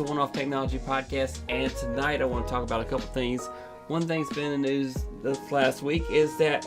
One Off Technology Podcast, and tonight I want to talk about a couple things. One thing's been in the news this last week is that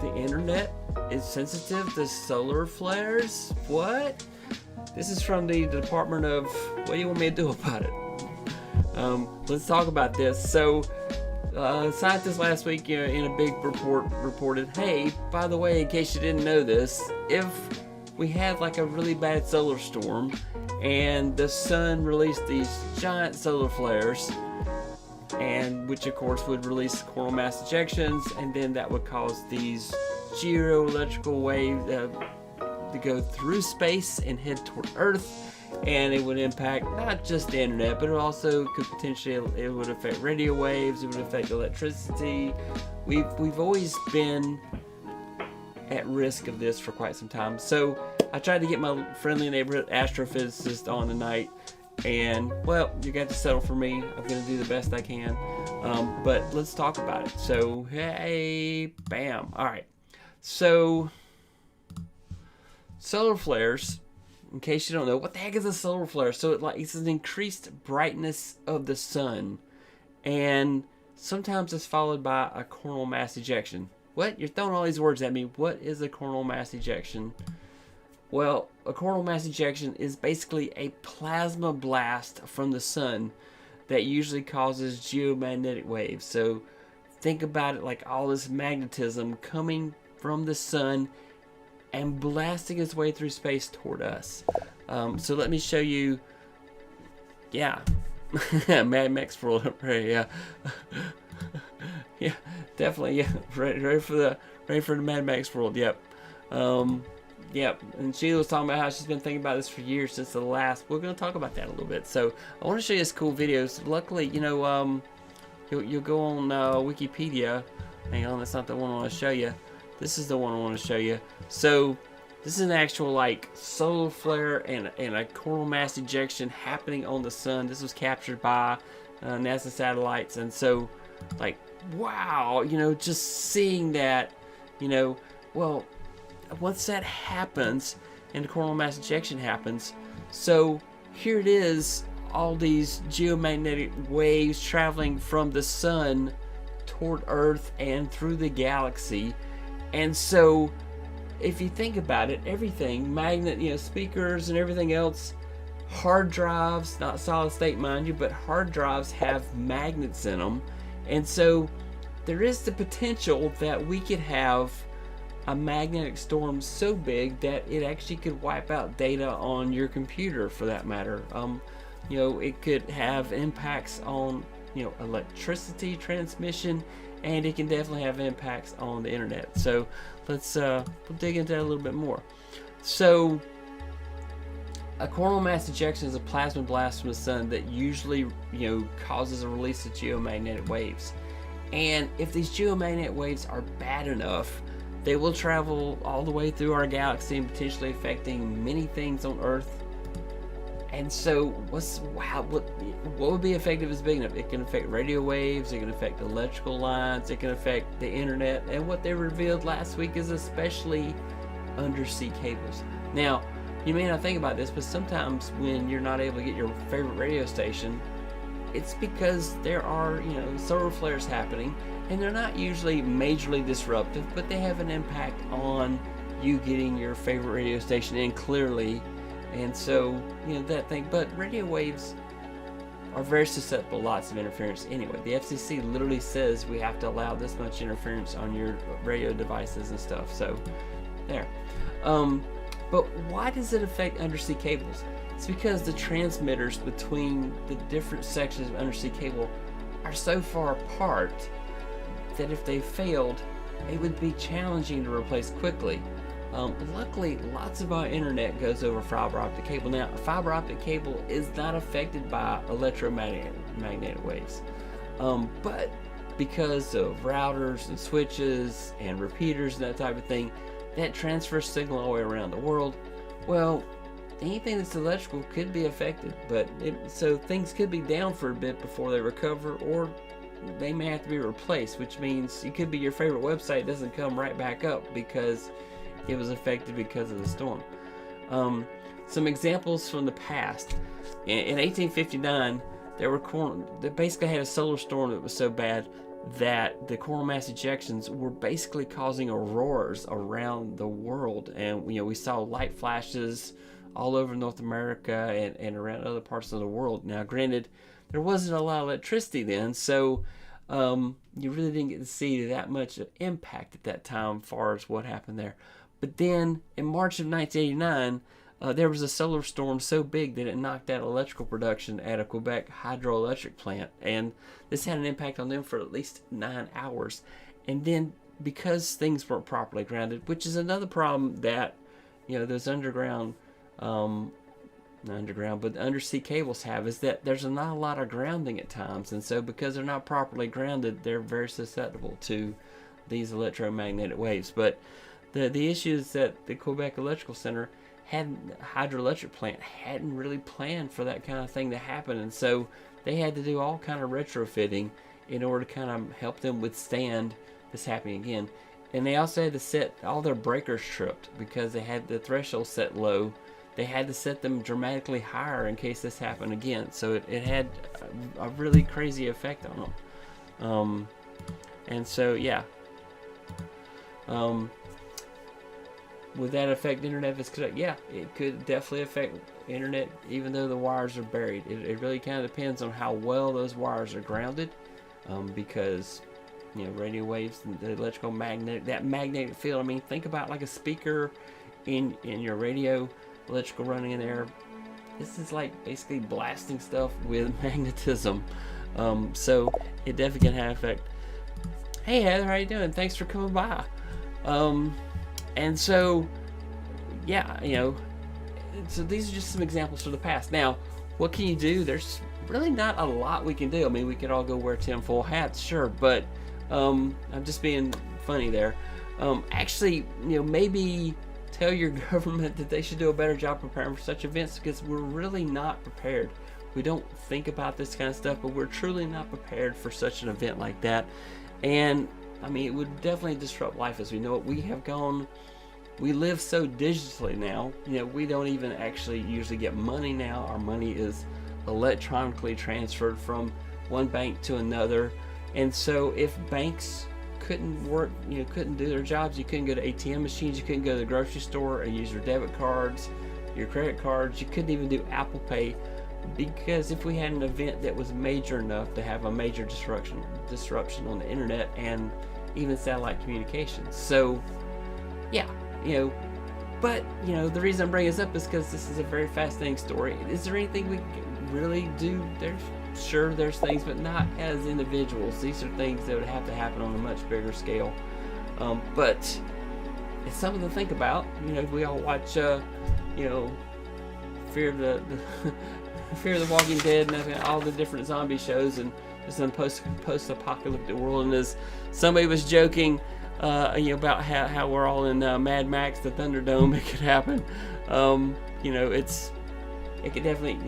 the internet is sensitive to solar flares. What? This is from the Department of... What do you want me to do about it? Let's talk about this. So, scientists last week, in a big report reported, hey, by the way, in case you didn't know this, if we had like a really bad solar storm and the sun released these giant solar flares, and which of course would release coronal mass ejections, and then that would cause these geoelectrical waves to go through space and head toward Earth, and it would impact not just the internet, but it also could potentially, it would affect radio waves, it would affect electricity. We've always been at risk of this for quite some time. So I tried to get my friendly neighborhood astrophysicist on tonight, and well, you got to settle for me. I'm gonna do the best I can, but let's talk about it. So hey, bam. All right. So solar flares, in case you don't know, what the heck is a solar flare? So it's an increased brightness of the sun, and sometimes it's followed by a coronal mass ejection. What? You're throwing all these words at me. What is a coronal mass ejection? Well, a coronal mass ejection is basically a plasma blast from the sun that usually causes geomagnetic waves. So think about it like all this magnetism coming from the sun and blasting its way through space toward us. So let me show you. Yeah. Mad Max World. Right, yeah. Yeah, definitely. Yeah, ready for the Mad Max World. Yep. Yep. And Sheila was talking about how she's been thinking about this for years since the last. We're going to talk about that a little bit. So I want to show you this cool video. So luckily, you'll go on Wikipedia. Hang on, that's not the one I want to show you. This is the one I want to show you. So this is an actual like solar flare and a coronal mass ejection happening on the sun. This was captured by NASA satellites, and so like, wow, just seeing that, well, once that happens and the coronal mass ejection happens, so here it is, all these geomagnetic waves traveling from the sun toward Earth and through the galaxy. And so if you think about it, everything, magnet, speakers and everything else, hard drives, not solid state mind you, but hard drives have magnets in them. And so there is the potential that we could have a magnetic storm so big that it actually could wipe out data on your computer, for that matter. It could have impacts on, electricity transmission, and it can definitely have impacts on the internet. So let's we'll dig into that a little bit more. So a coronal mass ejection is a plasma blast from the sun that usually, causes a release of geomagnetic waves. And if these geomagnetic waves are bad enough, they will travel all the way through our galaxy and potentially affecting many things on Earth. And so what would be effective is big enough. It can affect radio waves, it can affect electrical lines, it can affect the internet, and what they revealed last week is especially undersea cables. Now, you may not think about this, but sometimes when you're not able to get your favorite radio station, it's because there are, solar flares happening, and they're not usually majorly disruptive, but they have an impact on you getting your favorite radio station in clearly. And so, that thing. But radio waves are very susceptible to lots of interference anyway. The FCC literally says we have to allow this much interference on your radio devices and stuff. So, there. But why does it affect undersea cables? It's because the transmitters between the different sections of undersea cable are so far apart that if they failed, it would be challenging to replace quickly. Luckily, lots of our internet goes over fiber optic cable. Now, fiber optic cable is not affected by electromagnetic waves, but because of routers and switches and repeaters and that type of thing, that transfers signal all the way around the world. Well, anything that's electrical could be affected, so things could be down for a bit before they recover, or they may have to be replaced, which means it could be your favorite website doesn't come right back up because it was affected because of the storm. some examples from the past. In 1859, they basically had a solar storm that was so bad that the coronal mass ejections were basically causing auroras around the world, and we saw light flashes all over North America and around other parts of the world. Now, granted, there wasn't a lot of electricity then, so you really didn't get to see that much impact at that time as far as what happened there. But then in March of 1989, there was a solar storm so big that it knocked out electrical production at a Quebec hydroelectric plant, and this had an impact on them for at least 9 hours. And then, because things weren't properly grounded, which is another problem that those underground, not underground, but undersea cables have, is that there's not a lot of grounding at times, and so because they're not properly grounded, they're very susceptible to these electromagnetic waves. But the issue is that the Quebec Electrical Center hydroelectric plant hadn't really planned for that kind of thing to happen, and so they had to do all kind of retrofitting in order to kind of help them withstand this happening again. And they also had to set all their breakers tripped because they had the threshold set low. They had to set them dramatically higher in case this happened again. So it had a really crazy effect on them. And so yeah. Would that affect internet if it's connected? Yeah, it could definitely affect internet even though the wires are buried. It really kind of depends on how well those wires are grounded, because radio waves and the electrical magnetic field. I mean, think about like a speaker in your radio, electrical running in there. This is like basically blasting stuff with magnetism. So it definitely can have effect. Hey Heather, how you doing? Thanks for coming by. And so, yeah, so these are just some examples from the past. Now, what can you do? There's really not a lot we can do. I mean, we could all go wear tinfoil hats, sure, but I'm just being funny there. Actually, maybe tell your government that they should do a better job preparing for such events, because we're really not prepared. We don't think about this kind of stuff, but we're truly not prepared for such an event like that. And I mean, it would definitely disrupt life as we know it. We live so digitally now. We don't even actually usually get money now. Our money is electronically transferred from one bank to another. And so if banks couldn't work, couldn't do their jobs, you couldn't go to ATM machines, you couldn't go to the grocery store and use your debit cards, your credit cards, you couldn't even do Apple Pay, because if we had an event that was major enough to have a major disruption on the internet and even satellite communications. So yeah, but the reason I'm bringing this up is because this is a very fascinating story. Is there anything we can really do? There's things, but not as individuals. These are things that would have to happen on a much bigger scale. But it's something to think about. We all watch Fear of the Walking Dead and all the different zombie shows, and just in post-apocalyptic world. And as somebody was joking, about how we're all in Mad Max, the Thunderdome, it could happen. It could definitely,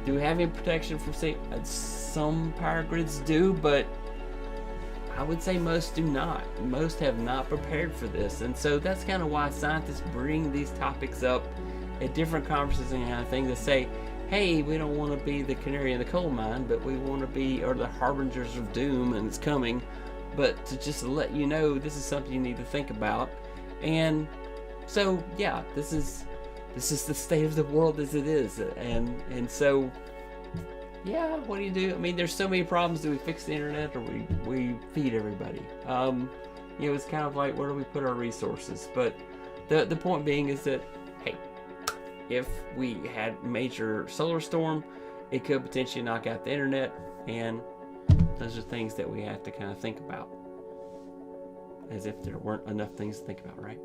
do we have any protection from some power grids do, but I would say most do not. Most have not prepared for this, and so that's kind of why scientists bring these topics up at different conferences and kind of thing to say, hey, we don't want to be the canary in the coal mine, but we want to be, or the harbingers of doom and it's coming, but to just let you know this is something you need to think about. And so yeah, this is the state of the world as it is, and so yeah, what do you do? I mean, there's so many problems. Do we fix the internet, or we feed everybody? It's kind of like, where do we put our resources? But the point being is that, hey, if we had major solar storm, it could potentially knock out the internet, and those are things that we have to kind of think about, as if there weren't enough things to think about, right?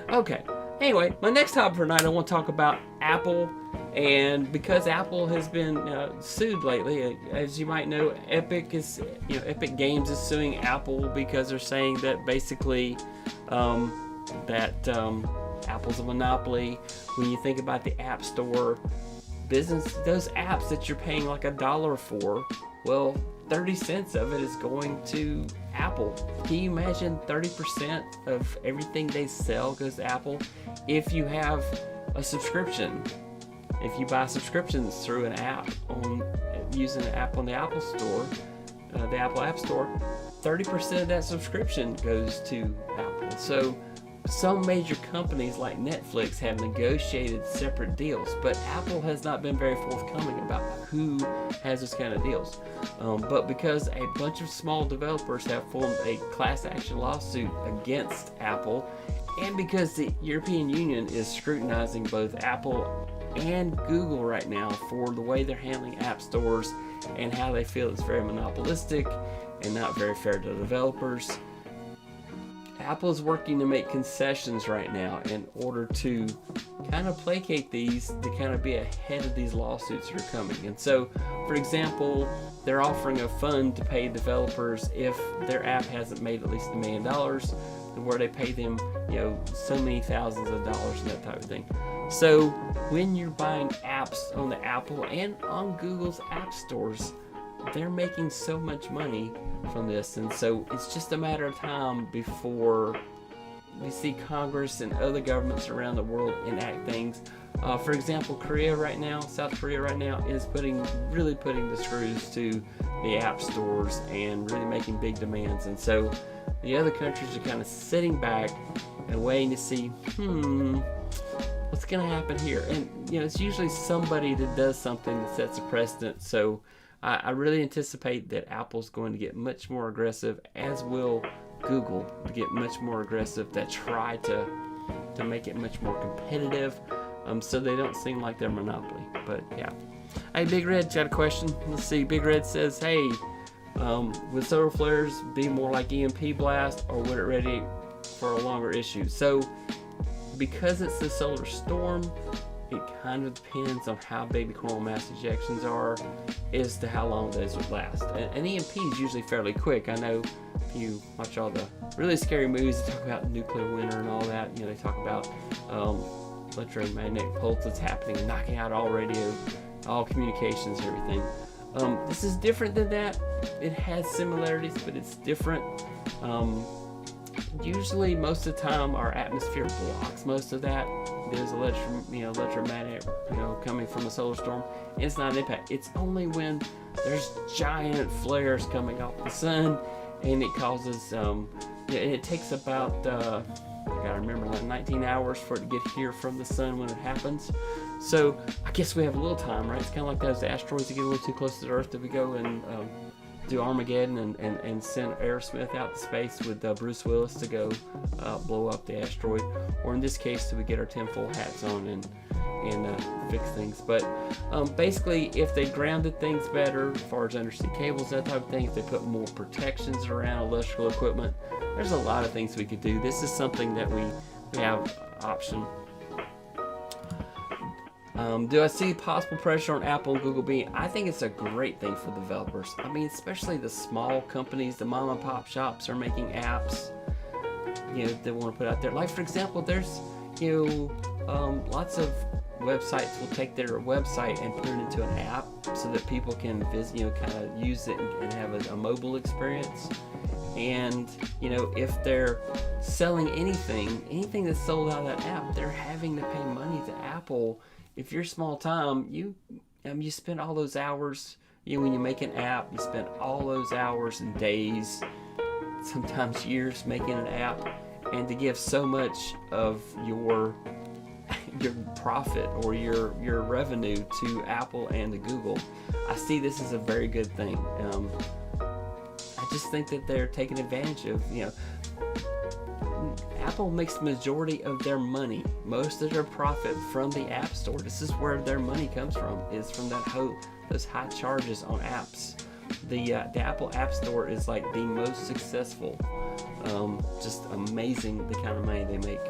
Okay, anyway, my next topic for tonight, I want to talk about Apple. And because Apple has been sued lately, as you might know, Epic Games is suing Apple because they're saying that basically Apple's a monopoly. When you think about the App Store, those apps that you're paying like $1 for, well, 30 cents of it is going to Apple. Can you imagine 30% of everything they sell goes to Apple? If you have a subscription, if you buy subscriptions through an app using an app on the Apple Store, the Apple App Store, 30% of that subscription goes to Apple. So some major companies like Netflix have negotiated separate deals, but Apple has not been very forthcoming about who has this kind of deals. But because a bunch of small developers have formed a class action lawsuit against Apple, and because the European Union is scrutinizing both Apple and Google right now for the way they're handling app stores and how they feel it's very monopolistic and not very fair to developers, Apple is working to make concessions right now in order to kind of placate these, to kind of be ahead of these lawsuits that are coming. And so, for example, they're offering a fund to pay developers if their app hasn't made at least $1 million, where they pay them, so many thousands of dollars and that type of thing. So when you're buying apps on the Apple and on Google's app stores, they're making so much money from this, and so it's just a matter of time before we see Congress and other governments around the world enact things. For example, South Korea right now is really putting the screws to the app stores and really making big demands, and so the other countries are kind of sitting back and waiting to see, what's going to happen here? And it's usually somebody that does something that sets a precedent. So I really anticipate that Apple's going to get much more aggressive, as will Google, to get much more aggressive, that try to make it much more competitive, so they don't seem like they're a monopoly. But yeah. Hey, Big Red, got a question? Let's see. Big Red says, hey, would solar flares be more like EMP blast, or would it ready for a longer issue? So because it's a solar storm, it kind of depends on how big the coronal mass ejections are as to how long those would last. And EMP is usually fairly quick. I know if you watch all the really scary movies that talk about nuclear winter and all that, they talk about electromagnetic pulses happening and knocking out all radio, all communications, everything. This is different than that. It has similarities, but it's different. Usually, most of the time, our atmosphere blocks most of that. There's electromagnetic, coming from a solar storm, and it's not an impact. It's only when there's giant flares coming off the sun, and it causes, and it takes about, I gotta remember, like 19 hours for it to get here from the sun when it happens. So I guess we have a little time, right? It's kind of like those asteroids that get a little too close to the Earth that we go and do Armageddon and send Aerosmith out to space with Bruce Willis to go blow up the asteroid, or in this case, do we get our tinfoil hats on and fix things? But basically, if they grounded things better, as far as undersea cables, that type of thing, if they put more protections around electrical equipment, there's a lot of things we could do. This is something that we have option. Do I see possible pressure on Apple and Google being? I think it's a great thing for developers. I mean, especially the small companies, the mom and pop shops are making apps, they want to put out there. Like, for example, there's, lots of websites will take their website and put it into an app so that people can visit, kind of use it and have a mobile experience. And, if they're selling anything that's sold out of that app, they're having to pay money to Apple. If you're small time, you spend all those hours, when you make an app, you spend all those hours and days, sometimes years making an app, and to give so much of your profit or your revenue to Apple and to Google, I see this as a very good thing. I just think that they're taking advantage of, Apple makes the majority of their money, most of their profit from the App Store. This is where their money comes from, is from those high charges on apps. The Apple App Store is like the most successful. Just amazing the kind of money they make.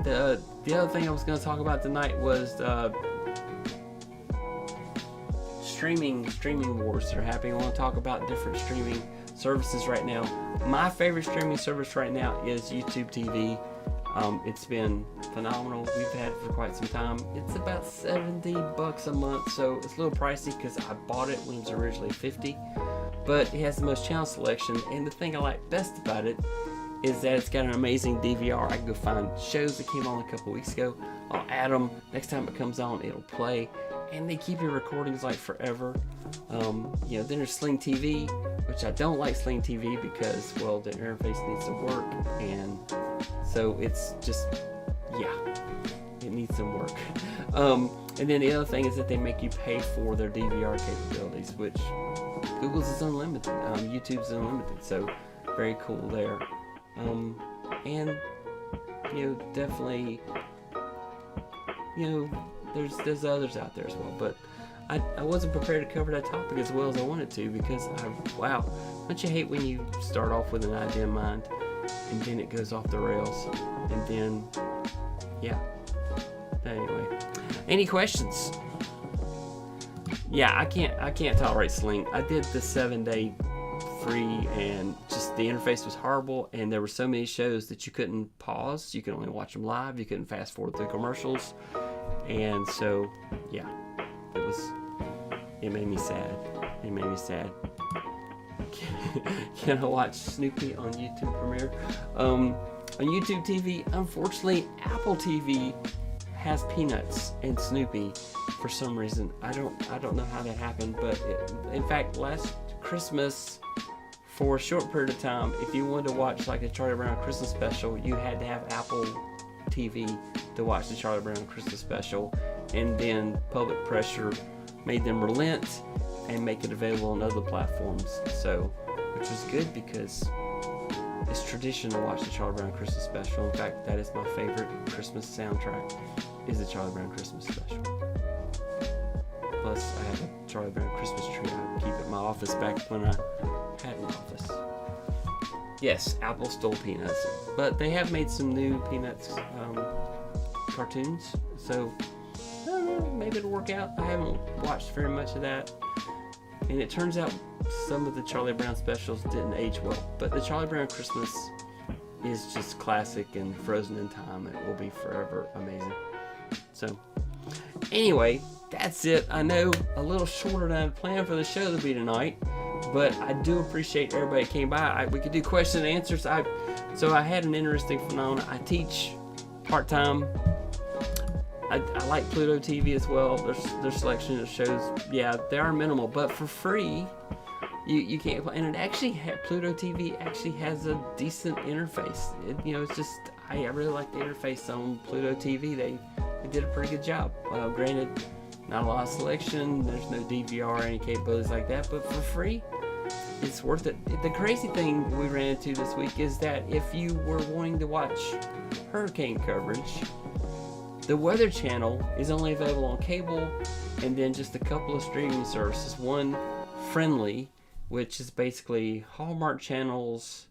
The other thing I was going to talk about tonight was streaming wars that are happening. I want to talk about different streaming services right now. My favorite streaming service right now is YouTube TV. It's been phenomenal. We've had it for quite some time. It's about $70 a month, so it's a little pricey because I bought it when it was originally $50. But it has the most channel selection, and the thing I like best about it is that it's got an amazing DVR. I can go find shows that came on a couple weeks ago. I'll add them. Next time it comes on, it'll play, and they keep your recordings like forever. Then there's Sling TV, which I don't like Sling TV because, well, the interface needs some work, and so it's just, it needs some work. And then the other thing is that they make you pay for their DVR capabilities, which Google's is unlimited, YouTube's unlimited, so very cool there. And definitely, there's others out there as well, but I wasn't prepared to cover that topic as well as I wanted to, because don't you hate when you start off with an idea in mind and then it goes off the rails, and then anyway, any questions? I can't tolerate Sling. I did the 7-day free, and just the interface was horrible, and there were so many shows that you couldn't pause. You could only watch them live. You couldn't fast forward through commercials, and so it made me sad. Can I watch Snoopy on YouTube Premiere? On YouTube TV, unfortunately, Apple TV has Peanuts and Snoopy for some reason. I don't know how that happened, but in fact, last Christmas, for a short period of time, if you wanted to watch like a Charlie Brown Christmas special, you had to have Apple TV to watch the Charlie Brown Christmas special, and then public pressure made them relent and make it available on other platforms. So, which was good because it's tradition to watch the Charlie Brown Christmas special. In fact, that is my favorite Christmas soundtrack, is the Charlie Brown Christmas special. Plus, I have a Charlie Brown Christmas tree I keep at my office back when I had an office. Yes, Apple stole Peanuts, but they have made some new Peanuts cartoons, so I don't know, maybe it'll work out. I haven't watched very much of that, and it turns out some of the Charlie Brown specials didn't age well, but the Charlie Brown Christmas is just classic and frozen in time, and it will be forever amazing. So anyway, that's it. I know a little shorter than I planned for the show to be tonight, but I do appreciate everybody that came by. We could do question and answers. So I had an interesting phenomenon. I teach part-time. I like Pluto TV as well. Their selection of shows, they are minimal, but for free, you can't play. And it actually Pluto TV actually has a decent interface. It's just I really like the interface on Pluto TV. They did a pretty good job. Granted, not a lot of selection. There's no DVR or any capabilities like that, but for free, it's worth it. The crazy thing we ran into this week is that if you were wanting to watch hurricane coverage, the Weather Channel is only available on cable, and then just a couple of streaming services. One, Friendly, which is basically Hallmark channels,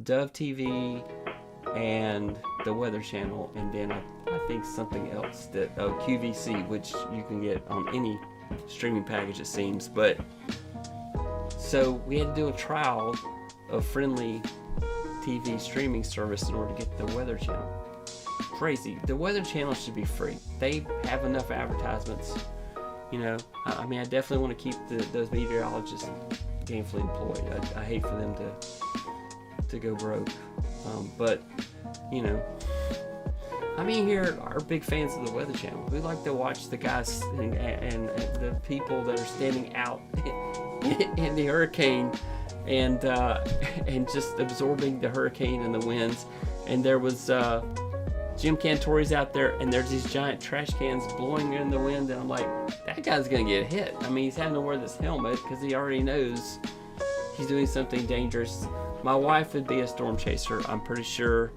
Dove TV, and the Weather Channel, and then I think something else that QVC, which you can get on any streaming package it seems. But so we had to do a trial of Friendly TV streaming service in order to get the Weather Channel. Crazy. The Weather Channel should be free. They have enough advertisements. I mean, I definitely want to keep those meteorologists gainfully employed. I hate for them to go broke. But I mean, here are big fans of the Weather Channel. We like to watch the guys and the people that are standing out in the hurricane and just absorbing the hurricane and the winds. And there was Jim Cantori's out there, and there's these giant trash cans blowing in the wind, and I'm like, that guy's gonna get hit. I mean, he's having to wear this helmet because he already knows he's doing something dangerous. My wife would be a storm chaser, I'm pretty sure.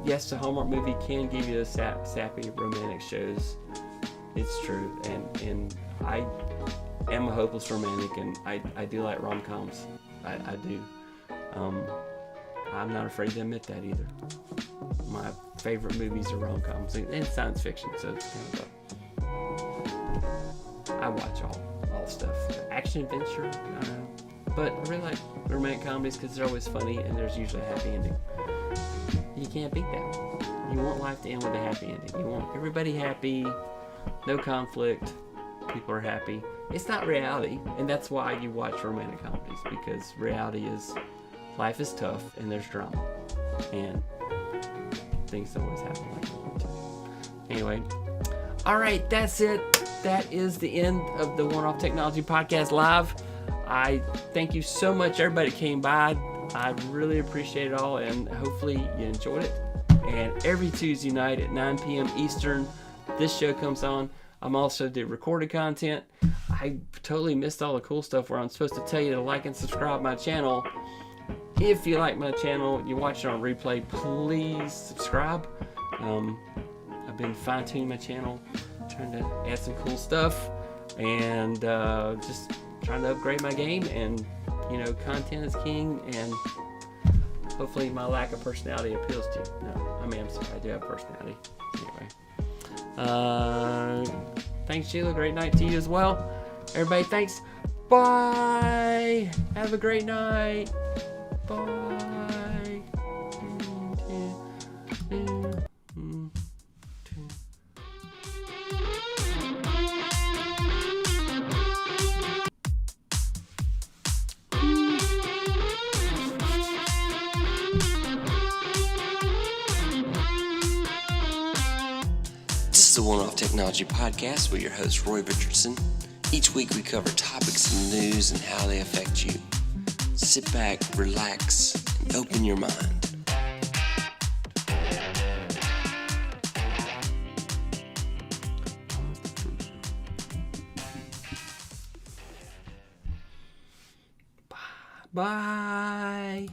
Yes, the Hallmark movie can give you those sappy romantic shows. It's true, and I am a hopeless romantic, and I do like rom-coms. I do. I'm not afraid to admit that either. My favorite movies are rom-coms and science fiction, so it's kind of I watch all stuff. Action adventure, I don't know. But I really like romantic comedies because they're always funny and there's usually a happy ending. You you can't beat that. You want life to end with a happy ending. You want everybody happy, no conflict, people are happy. It's not reality, and that's why you watch romantic comedies, because reality is life is tough and there's drama, and things don't always happen like you want to. Anyway, all right, that's it. That is the end of the One Off Technology Podcast Live. I thank you so much, everybody that came by. I really appreciate it all, and hopefully you enjoyed it. And every Tuesday night at 9 p.m. Eastern, this show comes on. I'm also do recorded content. I totally missed all the cool stuff where I'm supposed to tell you to like and subscribe my channel. If you like my channel, you watch it on replay, please subscribe. I've been fine-tuning my channel, trying to add some cool stuff, and just trying to upgrade my game. And you know, content is king, and hopefully my lack of personality appeals to you. No, I mean, I'm sorry, I do have personality. Anyway, thanks, Sheila. Great night to you as well. Everybody, thanks. Bye. Have a great night. Bye. This is the One Off Technology Podcast with your host, Roy Richardson. Each week we cover topics in the news and how they affect you. Sit back, relax, and open your mind. Bye.